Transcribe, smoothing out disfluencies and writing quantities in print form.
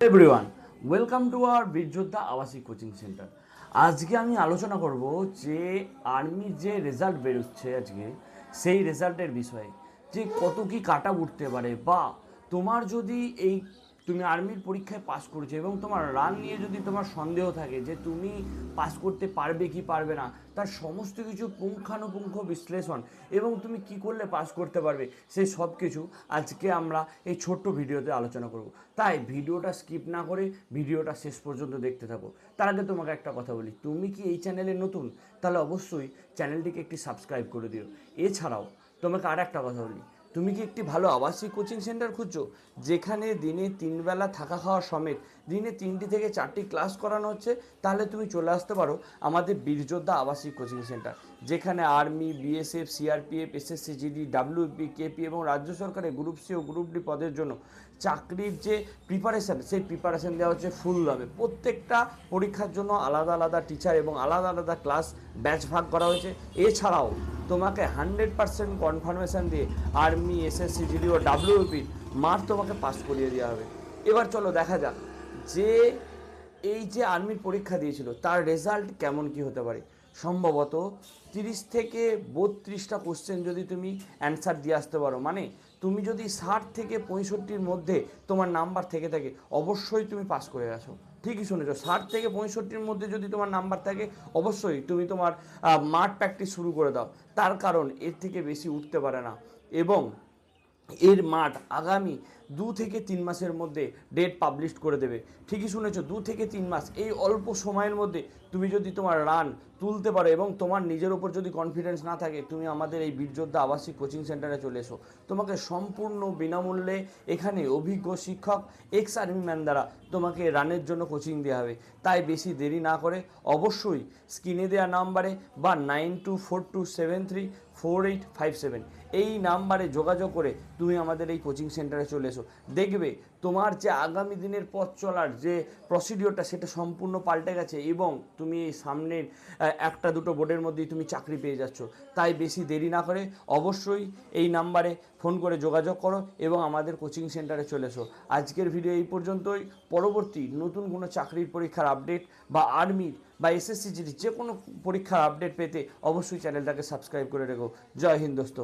Everyone, welcome to our বীরযোদ্ধা আবাসিক coaching centre. আজকে আমি আলোচনা করব যে আর্মির যে রেজাল্ট বেরোচ্ছে আজকে, সেই রেজাল্টের বিষয়ে যে কত কি কাট আপ উঠতে পারে, বা তোমার যদি তুমি আর্মির পরীক্ষায় পাস করেছো এবং তোমার রান নিয়ে যদি তোমার সন্দেহ থাকে যে তুমি পাস করতে পারবে কি পারবে না, তার সমস্ত কিছু পুঙ্খানুপুঙ্খ বিশ্লেষণ এবং তুমি কি করলে পাস করতে পারবে, সেই সব কিছু আজকে আমরা এই ছোট্ট ভিডিওতে আলোচনা করব। তাই ভিডিওটা স্কিপ না করে ভিডিওটা শেষ পর্যন্ত দেখতে থাকো। তার আগে তোমাকে একটা কথা বলি, তুমি কি এই চ্যানেলে নতুন, তাহলে অবশ্যই চ্যানেলটিকে একটি সাবস্ক্রাইব করে দিও। এছাড়াও তোমাকে আর একটা কথা বলি, তুমি কি একটি ভালো আবাসিক কোচিং সেন্টার খুঁজছো যেখানে দিনে 3 বেলা থাকা খাওয়া সমেত দিনে 3টি থেকে 4টি ক্লাস করানো হচ্ছে, তাহলে তুমি চলে আসতে পারো আমাদের বীরযোদ্ধা আবাসিক কোচিং সেন্টার, যেখানে army, BSF, CRPF, SSC GD, WP, KP এবং রাজ্য সরকারের গ্রুপ সি ও গ্রুপ ডি পদের জন্য চাকরির যে প্রিপারেশান, সেই প্রিপারেশান দেওয়া হচ্ছে ফুল দামে। প্রত্যেকটা পরীক্ষার জন্য আলাদা আলাদা টিচার এবং আলাদা আলাদা ক্লাস ব্যাচ ভাগ করা হয়েছে। এছাড়াও তোমাকে 100% কনফার্মেশান দিয়ে আর্মি, এসএসসি জিডি ও ডাব্লিউপি মার তোমাকে পাস করিয়ে দেওয়া হবে। এবার চলো দেখা যাক যে এই যে আর্মির পরীক্ষা দিয়েছিল তার রেজাল্ট কেমন কি হতে পারে। সম্ভবত 30 থেকে 32টা কোশ্চেন যদি তুমি অ্যান্সার দিয়ে আসতে পারো, মানে তুমি যদি 60 থেকে 65-র মধ্যে তোমার নাম্বার থেকে থাকে, অবশ্যই তুমি পাস করে গেছো। ঠিকই শুনেছো, 60 থেকে 65-র মধ্যে যদি তোমার নাম্বার থাকে, অবশ্যই তুমি তোমার মাঠ প্র্যাকটিস শুরু করে দাও। তার কারণ এর থেকে বেশি উঠতে পারে না, এবং এর মাঠ আগামী 2 থেকে 3 মাসের মধ্যে ডেট পাবলিশ করে দেবে। ঠিকই শুনেছো, 2 থেকে 3 মাস, এই অল্প সময়ের মধ্যে তুমি যদি তোমার রান তুলতে পারো এবং তোমার নিজের ওপর যদি কনফিডেন্স না থাকে, তুমি আমাদের এই বীরযোদ্ধা আবাসিক কোচিং সেন্টারে চলে এসো। তোমাকে সম্পূর্ণ বিনামূল্যে এখানে অভিজ্ঞ শিক্ষক, এক্স আর্মি ম্যান দ্বারা তোমাকে রানের জন্য কোচিং দেওয়া হবে। তাই বেশি দেরি না করে অবশ্যই স্ক্রিনে দেওয়া নাম্বারে বা 9242734857 এই নাম্বারে যোগাযোগ করে তুমি আমাদের এই কোচিং সেন্টারে চলে এসো। দেখবে তোমার যে আগামী দিনের পথ চলার যে প্রসিডিওরটা, সেটা সম্পূর্ণ পাল্টে গেছে এবং তুমি এই সামনের 1-2 বোর্ডের মধ্যেই তুমি চাকরি পেয়ে যাচ্ছ। তাই বেশি দেরি না করে অবশ্যই এই নাম্বারে ফোন করে যোগাযোগ করো এবং আমাদের কোচিং সেন্টারে চলে এসো। আজকের ভিডিও এই পর্যন্তই। পরবর্তী নতুন কোনো চাকরির পরীক্ষার আপডেট বা আর্মির বা এসএসসি জিডি যে কোনো পরীক্ষার আপডেট পেতে অবশ্যই চ্যানেলটাকে সাবস্ক্রাইব করে রেখো। জয় হিন্দ দোস্ত।